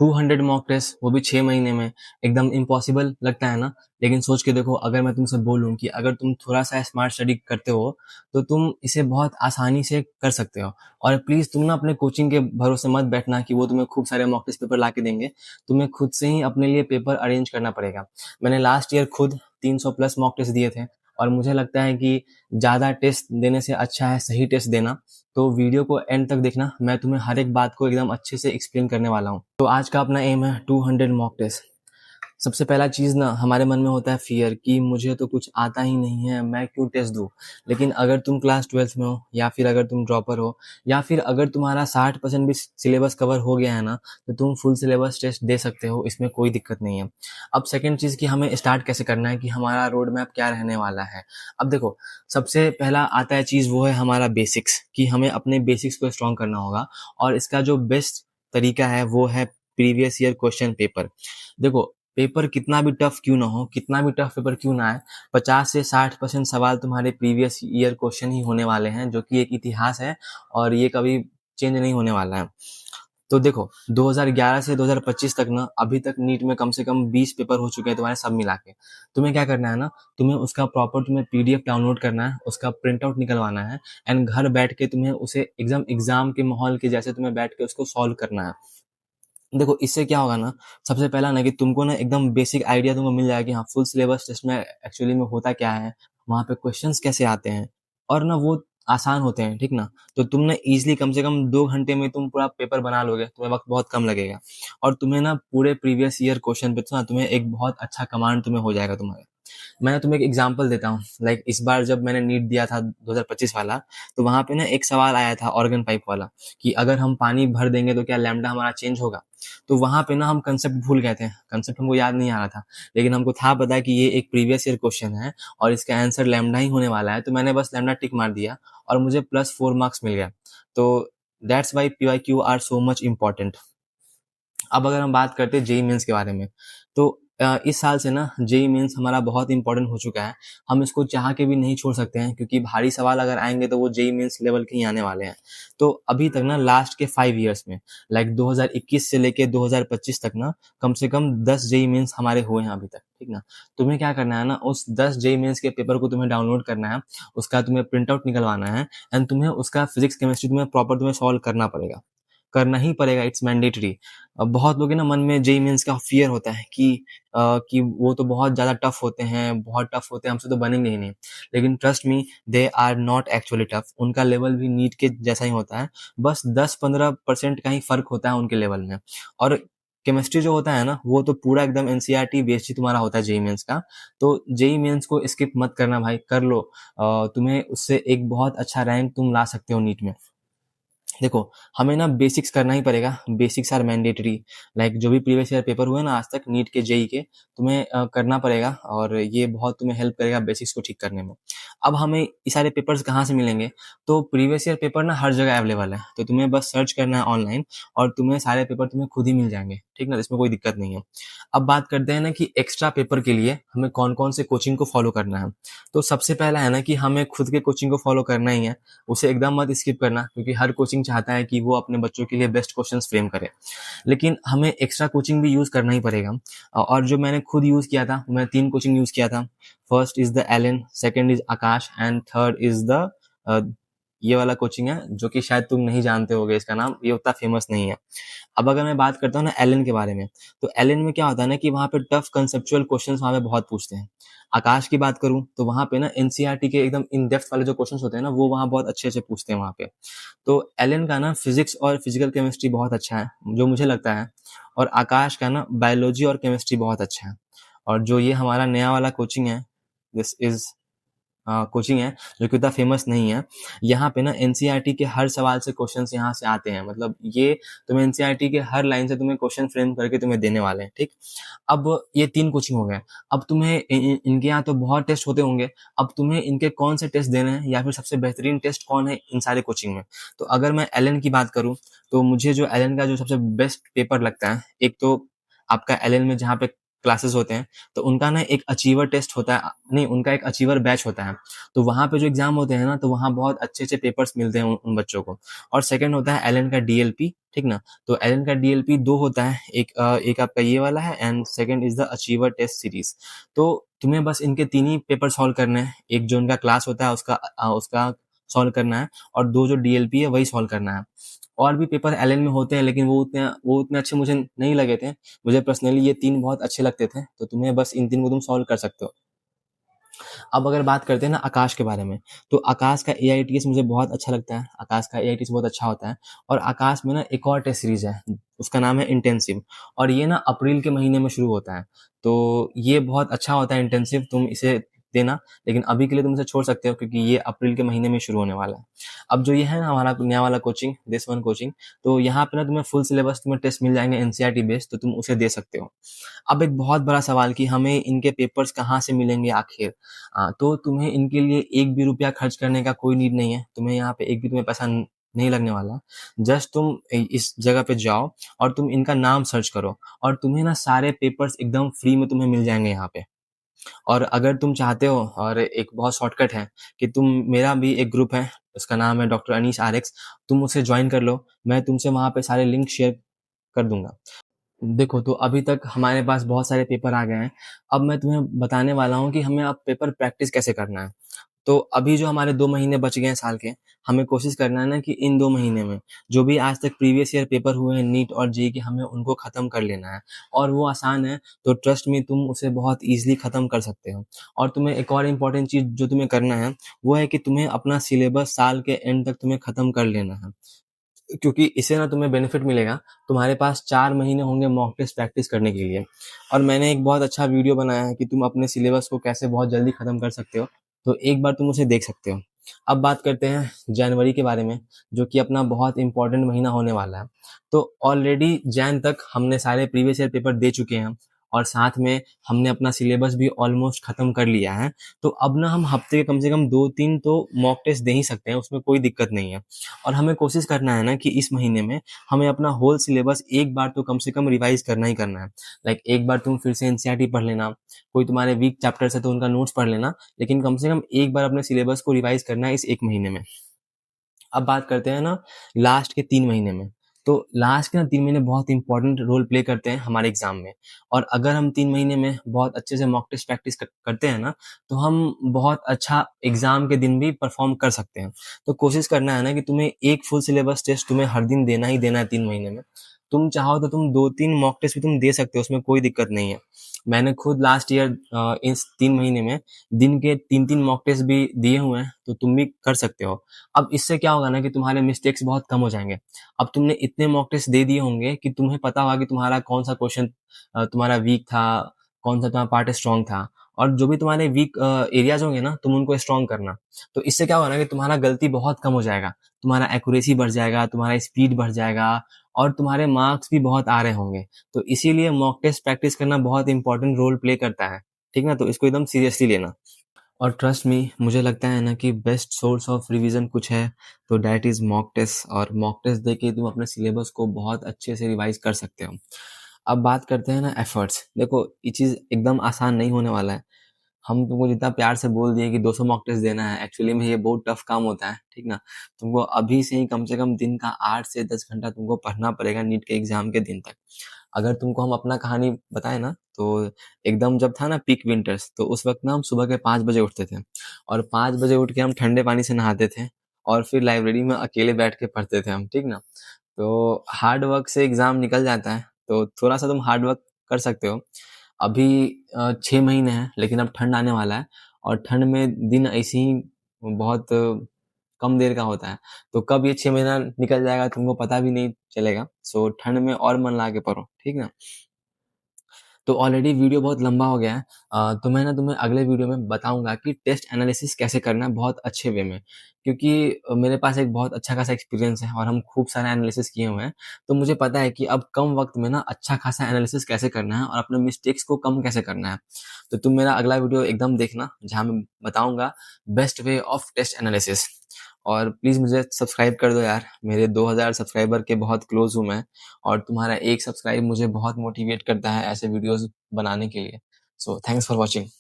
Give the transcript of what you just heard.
200 mock test, वो भी 6 महीने में, एकदम इम्पॉसिबल लगता है ना? लेकिन सोच के देखो, अगर मैं तुमसे बोलूँ कि अगर तुम थोड़ा-सा स्मार्ट स्टडी करते हो, तो तुम इसे बहुत आसानी से कर सकते हो। और प्लीज़ तुम ना अपने कोचिंग के भरोसे मत बैठना कि वो तुम्हें खूब सारे मॉक टेस्ट पेपर ला के देंगे। तुम्हें खुद से ही अपने लिए पेपर अरेंज करना पड़ेगा। मैंने लास्ट ईयर खुद 300 प्लस मॉक टेस्ट दिए थे और मुझे लगता है कि ज़्यादा टेस्ट देने से अच्छा है सही टेस्ट देना। तो वीडियो को एंड तक देखना, मैं तुम्हें हर एक बात को एकदम अच्छे से एक्सप्लेन करने वाला हूँ। तो आज का अपना एम है 200 मॉक टेस्ट। सबसे पहला चीज़ ना हमारे मन में होता है फ़ियर कि मुझे तो कुछ आता ही नहीं है, मैं क्यों टेस्ट दूँ? लेकिन अगर तुम क्लास 12th में हो या फिर अगर तुम ड्रॉपर हो या फिर अगर तुम्हारा 60% भी सिलेबस कवर हो गया है ना, तो तुम फुल सिलेबस टेस्ट दे सकते हो, इसमें कोई दिक्कत नहीं है। अब सेकंड चीज़ कि हमें स्टार्ट कैसे करना है, कि हमारा रोड मैप क्या रहने वाला है। अब देखो, सबसे पहला आता है चीज़, वो है हमारा बेसिक्स, कि हमें अपने बेसिक्स को स्ट्रॉन्ग करना होगा और इसका जो बेस्ट तरीका है वो है प्रीवियस ईयर क्वेश्चन पेपर। देखो, पेपर कितना भी टफ क्यों ना हो, कितना भी टफ पेपर क्यों ना आए, 50 से 60% सवाल तुम्हारे प्रीवियस ईयर क्वेश्चन ही होने वाले हैं, जो कि एक इतिहास है और ये कभी चेंज नहीं होने वाला है। तो देखो, 2011 से 2025 तक ना, अभी तक नीट में कम से कम 20 पेपर हो चुके हैं तुम्हारे सब मिला के। तुम्हें क्या करना है ना, तुम्हें उसका प्रॉपर तुम्हें पीडीएफ डाउनलोड करना है, उसका प्रिंट आउट निकलवाना है एंड घर बैठ के तुम्हें उसे एग्जाम के माहौल के जैसे तुम्हें बैठ के उसको सॉल्व करना है। देखो, इससे क्या होगा ना, सबसे पहला ना कि तुमको ना एकदम बेसिक आइडिया तुमको मिल जाएगा कि हाँ, फुल सिलेबस टेस्ट में एक्चुअली में होता क्या है, वहाँ पे क्वेश्चंस कैसे आते हैं और ना वो आसान होते हैं, ठीक ना? तो तुम ना ईज़िली कम से कम 2 घंटे में तुम पूरा पेपर बना लोगे, तुम्हें वक़्त बहुत कम लगेगा और तुम्हें ना पूरे प्रीवियस ईयर क्वेश्चन पे तो ना तुम्हें एक बहुत अच्छा कमांड तुम्हें हो जाएगा तुम्हारा। मैं तुम्हें एक एग्जांपल देता हूँ। लाइक इस बार जब मैंने नीट दिया था 2025 वाला, तो वहाँ पे ना एक सवाल आया था ऑर्गन पाइप वाला, कि अगर हम पानी भर देंगे तो क्या लैम्डा हमारा चेंज होगा? तो वहाँ पे ना हम कंसेप्ट भूल गए थे, कंसेप्ट हमको याद नहीं आ रहा था, लेकिन हमको था पता है कि ये एक प्रीवियस ईयर क्वेश्चन है और इसका आंसर लैम्डा ही होने वाला है, तो मैंने बस लैम्डा टिक मार दिया और मुझे +4 मार्क्स मिल गया। तो that's why PYQ are so much important. अब अगर हम बात करते हैं जेईई मेंस के बारे में, तो इस साल से ना जेईई मेंस हमारा बहुत इंपॉर्टेंट हो चुका है। हम इसको चाह के भी नहीं छोड़ सकते हैं, क्योंकि भारी सवाल अगर आएंगे तो वो जेईई मेंस लेवल के ही आने वाले हैं। तो अभी तक ना लास्ट के 5 इयर्स में, लाइक 2021 से लेके 2025 तक ना, कम से कम 10 जेईई मेंस हमारे हुए हैं अभी तक, ठीक ना? तुम्हें क्या करना है ना, उस 10 जेईई मेंस के पेपर को तुम्हें डाउनलोड करना है, उसका तुम्हें प्रिंट आउट निकलवाना है एंड तुम्हें उसका फिजिक्स केमिस्ट्री तुम्हें प्रॉपर तुम्हें सॉल्व करना पड़ेगा, करना ही पड़ेगा, इट्स मैंडेटरी। बहुत लोग के ना मन में जेईई मेंस का फियर होता है कि वो तो बहुत ज़्यादा टफ होते हैं, बहुत टफ होते हैं, हमसे तो बनेंगे ही नहीं। लेकिन trust me, they are not actually tough. उनका लेवल भी नीट के जैसा ही होता है, बस 10-15% का ही फ़र्क होता है उनके लेवल में। और केमिस्ट्री जो होता है ना, वो तो पूरा एकदम एनसीईआरटी बेस्ड ही तुम्हारा होता है जेईई मेंस का। तो जेईई मेंस को स्किप मत करना भाई, कर लो। तुम्हें उससे एक बहुत अच्छा रैंक तुम ला सकते हो नीट में। देखो, हमें ना बेसिक्स करना ही पड़ेगा, बेसिक्स आर मैंडेटरी। लाइक जो भी प्रीवियस ईयर पेपर हुए ना आज तक नीट के जेईई के, तुम्हें करना पड़ेगा और ये बहुत तुम्हें हेल्प करेगा बेसिक्स को ठीक करने में। अब हमें ये सारे पेपर्स कहाँ से मिलेंगे? तो प्रीवियस ईयर पेपर ना हर जगह अवेलेबल है, तो तुम्हें बस सर्च करना है ऑनलाइन और तुम्हें सारे पेपर तुम्हें खुद ही मिल जाएंगे, ठीक ना? इसमें कोई दिक्कत नहीं है। अब बात करते हैं ना कि एक्स्ट्रा पेपर के लिए हमें कौन कौन से कोचिंग को फॉलो करना है। तो सबसे पहला है ना कि हमें खुद के कोचिंग को फॉलो करना ही है, उसे एकदम मत स्किप करना, क्योंकि हर कोचिंग चाहता है कि वो अपने बच्चों के लिए बेस्ट क्वेश्चंस फ्रेम करे। लेकिन हमें एक्स्ट्रा कोचिंग भी यूज़ करना ही पड़ेगा। और जो मैंने खुद यूज़ किया था, मैं 3 कोचिंग यूज़ किया था। First is the Allen, second is Aakash and third is the uh, ये वाला कोचिंग है, जो कि शायद तुम नहीं जानते होगे इसका नाम, ये उतना फेमस नहीं है। अब अगर मैं बात करता हूँ ना एलेन के बारे में, तो एलेन में क्या होता है ना कि वहाँ पे टफ कंसेप्चुअल क्वेश्चंस वहाँ पे बहुत पूछते हैं। आकाश की बात करूँ तो वहाँ पे ना एनसीईआरटी के एकदम इन डेप्थ वाले जो क्वेश्चंस होते हैं ना, वो वहाँ बहुत अच्छे-अच्छे पूछते हैं वहाँ पे। तो एलेन का ना फिजिक्स और फिजिकल केमिस्ट्री बहुत अच्छा है, जो मुझे लगता है, और आकाश का ना बायोलॉजी और केमिस्ट्री बहुत अच्छा है। और जो ये हमारा नया वाला कोचिंग है, दिस इज़ कोचिंग है, जो कि उतना फेमस नहीं है। यहाँ पे ना एनसीईआरटी के हर सवाल से क्वेश्चंस यहाँ से आते हैं, मतलब ये तुम्हें एनसीईआरटी के हर लाइन से तुम्हें क्वेश्चन फ्रेम करके तुम्हें देने वाले हैं, ठीक? अब ये 3 कोचिंग हो गए। अब तुम्हें इनके यहाँ तो बहुत टेस्ट होते होंगे, अब तुम्हें इनके कौन से टेस्ट देने हैं या फिर सबसे बेहतरीन टेस्ट कौन है इन सारे कोचिंग में? तो अगर मैं एलेन की बात करूँ, तो मुझे जो एलेन का जो सबसे बेस्ट पेपर लगता है, एक तो आपका एलेन में जहाँ पे क्लासेस होते हैं, तो उनका ना एक अचीवर टेस्ट होता है, नहीं उनका एक अचीवर बैच होता है। तो वहाँ पे जो एग्जाम होते हैं ना, तो वहाँ बहुत अच्छे अच्छे पेपर्स मिलते हैं उन बच्चों को। और सेकंड होता है एलन का डीएलपी, ठीक ना। तो एलन का डीएलपी दो होता है, एक आपका ये वाला है and second is the achiever test series. तो तुम्हें बस इनके तीन ही पेपर सॉल्व करने हैं, एक जो उनका क्लास होता है उसका सॉल्व करना है, और दो जो डीएलपी है वही सॉल्व करना है। और भी पेपर एलन में होते हैं, लेकिन वो उतने अच्छे मुझे नहीं लगे थे। मुझे पर्सनली ये तीन बहुत अच्छे लगते थे, तो तुम्हें बस इन तीन को तुम सॉल्व कर सकते हो। अब अगर बात करते हैं ना आकाश के बारे में, तो आकाश का एआईटीएस मुझे बहुत अच्छा लगता है। आकाश का एआईटीएस बहुत अच्छा होता है। और आकाश में ना एक और टेस्ट सीरीज है, उसका नाम है इंटेंसिव, और ये ना अप्रैल के महीने में शुरू होता है। तो ये बहुत अच्छा होता है इंटेंसिव, तुम इसे देना। लेकिन अभी के लिए तुम इसे छोड़ सकते हो, क्योंकि ये अप्रैल के महीने में शुरू होने वाला है। अब जो ये है ना हमारा नया वाला कोचिंग, दिस वन कोचिंग, तो यहाँ पे ना तुम्हें फुल सिलेबस, तुम्हें टेस्ट मिल जाएंगे एनसीईआरटी बेस्ड, तो तुम उसे दे सकते हो। अब एक बहुत बड़ा सवाल कि हमें इनके पेपर्स कहाँ से मिलेंगे आखिर। तो तुम्हें इनके लिए एक भी रुपया खर्च करने का कोई नीड नहीं है। तुम्हें यहाँ पे एक भी तुम्हें पैसा नहीं लगने वाला। जस्ट तुम इस जगह पे जाओ और तुम इनका नाम सर्च करो, और तुम्हें ना सारे पेपर्स एकदम फ्री में तुम्हें मिल जाएंगे यहाँ पे। और अगर तुम चाहते हो, और एक बहुत शॉर्टकट है कि तुम, मेरा भी एक ग्रुप है, उसका नाम है डॉक्टर अनीश आरएक्स, तुम उसे ज्वाइन कर लो। मैं तुमसे वहाँ पे सारे लिंक शेयर कर दूंगा। देखो, तो अभी तक हमारे पास बहुत सारे पेपर आ गए हैं। अब मैं तुम्हें बताने वाला हूँ कि हमें अब पेपर प्रैक्टिस कैसे करना है। तो अभी जो हमारे 2 महीने बच गए हैं साल के, हमें कोशिश करना है ना कि इन 2 महीने में जो भी आज तक प्रीवियस ईयर पेपर हुए हैं नीट और जेईई के, हमें उनको खत्म कर लेना है। और वो आसान है, तो ट्रस्ट मी, तुम उसे बहुत ईज़िली खत्म कर सकते हो। और तुम्हें एक और इम्पोर्टेंट चीज़ जो तुम्हें करना है, वो है कि तुम्हें अपना सिलेबस साल के एंड तक तुम्हें खत्म कर लेना है। क्योंकि इससे ना तुम्हें बेनिफिट मिलेगा, तुम्हारे पास 4 महीने होंगे मॉक टेस्ट प्रैक्टिस करने के लिए। और मैंने एक बहुत अच्छा वीडियो बनाया है कि तुम अपने सिलेबस को कैसे बहुत जल्दी खत्म कर सकते हो, तो एक बार तुम उसे देख सकते हो। अब बात करते हैं जनवरी के बारे में, जो कि अपना बहुत इंपॉर्टेंट महीना होने वाला है। तो ऑलरेडी जैन तक हमने सारे प्रीवियस ईयर पेपर दे चुके हैं, और साथ में हमने अपना सिलेबस भी ऑलमोस्ट खत्म कर लिया है। तो अब ना हम हफ्ते के कम से कम 2-3 तो मॉक टेस्ट दे ही सकते हैं, उसमें कोई दिक्कत नहीं है। और हमें कोशिश करना है ना कि इस महीने में हमें अपना होल सिलेबस एक बार तो कम से कम रिवाइज करना ही करना है। लाइक एक बार तुम फिर से एनसीईआरटी पढ़ लेना, कोई तुम्हारे वीक चैप्टर्स है तो उनका नोट्स पढ़ लेना, लेकिन कम से कम एक बार अपने सिलेबस को रिवाइज करना है इस एक महीने में। अब बात करते हैं ना लास्ट के 3 महीने में। तो लास्ट के ना 3 महीने बहुत इंपॉर्टेंट रोल प्ले करते हैं हमारे एग्जाम में। और अगर हम 3 महीने में बहुत अच्छे से मॉक टेस्ट प्रैक्टिस करते हैं ना, तो हम बहुत अच्छा एग्जाम के दिन भी परफॉर्म कर सकते हैं। तो कोशिश करना है ना कि तुम्हें एक फुल सिलेबस टेस्ट तुम्हें हर दिन देना ही देना है 3 महीने में। तुम चाहो तो तुम 2-3 मॉक टेस्ट भी तुम दे सकते हो, उसमें कोई दिक्कत नहीं है। मैंने खुद लास्ट ईयर इस 3 महीने में दिन के 3-3 मॉक टेस्ट भी दिए हुए हैं, तो तुम भी कर सकते हो। अब इससे क्या होगा ना कि तुम्हारे मिस्टेक्स बहुत कम हो जाएंगे। अब तुमने इतने मॉक टेस्ट दे दिए होंगे कि तुम्हें पता होगा कि तुम्हारा कौन सा क्वेश्चन तुम्हारा वीक था, कौन सा तुम्हारा पार्ट स्ट्रांग था। और जो भी तुम्हारे वीक एरियाज होंगे ना, तुम उनको स्ट्रांग करना। तो इससे क्या होगा ना कि तुम्हारा गलती बहुत कम हो जाएगा, तुम्हारा एक्यूरेसी बढ़ जाएगा, तुम्हारा स्पीड बढ़ जाएगा, और तुम्हारे मार्क्स भी बहुत आ रहे होंगे। तो इसीलिए मॉक टेस्ट प्रैक्टिस करना बहुत इंपॉर्टेंट रोल प्ले करता है, ठीक ना। तो इसको एकदम सीरियसली लेना। और ट्रस्ट मी, मुझे लगता है ना कि बेस्ट सोर्स ऑफ रिवीजन कुछ है तो दैट इज मॉक टेस्ट। और मॉक टेस्ट देके तुम अपने सिलेबस को बहुत अच्छे से रिवाइज कर सकते हो। अब बात करते हैं ना एफर्ट्स। देखो, ये चीज़ एकदम आसान नहीं होने वाला है। हम तुमको जितना प्यार से बोल दिए कि 200 मॉक टेस्ट देना है, एक्चुअली में ये बहुत टफ काम होता है, ठीक ना। तुमको अभी से ही कम से कम दिन का 8 से 10 घंटा तुमको पढ़ना पड़ेगा नीट के एग्जाम के दिन तक। अगर तुमको हम अपना कहानी बताए ना, तो एकदम जब था ना पीक विंटर्स, तो उस वक्त ना हम सुबह के 5 बजे उठते थे, और 5 बजे उठ के हम ठंडे पानी से नहाते थे, और फिर लाइब्रेरी में अकेले बैठ के पढ़ते थे हम, ठीक ना। तो हार्ड वर्क से एग्जाम निकल जाता है, तो थोड़ा सा तुम हार्ड वर्क कर सकते हो। अभी 6 महीने हैं, लेकिन अब ठंड आने वाला है, और ठंड में दिन ऐसे ही बहुत कम देर का होता है। तो कब ये 6 महीना निकल जाएगा तुमको पता भी नहीं चलेगा। सो ठंड में और मन लगा के पढ़ो, ठीक ना। तो ऑलरेडी वीडियो बहुत लंबा हो गया है। तो मैं ना तुम्हें अगले वीडियो में बताऊंगा कि टेस्ट एनालिसिस कैसे करना है बहुत अच्छे वे में। क्योंकि मेरे पास एक बहुत अच्छा खासा एक्सपीरियंस है और हम खूब सारा एनालिसिस किए हुए हैं। तो मुझे पता है कि अब कम वक़्त में ना अच्छा खासा एनालिसिस कैसे करना है और अपने मिस्टेक्स को कम कैसे करना है। तो तुम मेरा अगला वीडियो एकदम देखना, जहाँ मैं बताऊँगा best way of test analysis. और प्लीज़ मुझे सब्सक्राइब कर दो यार, मेरे 2000 सब्सक्राइबर के बहुत क्लोज़ हूँ मैं, और तुम्हारा एक सब्सक्राइब मुझे बहुत मोटिवेट करता है ऐसे वीडियोज़ बनाने के लिए। So thanks for watching.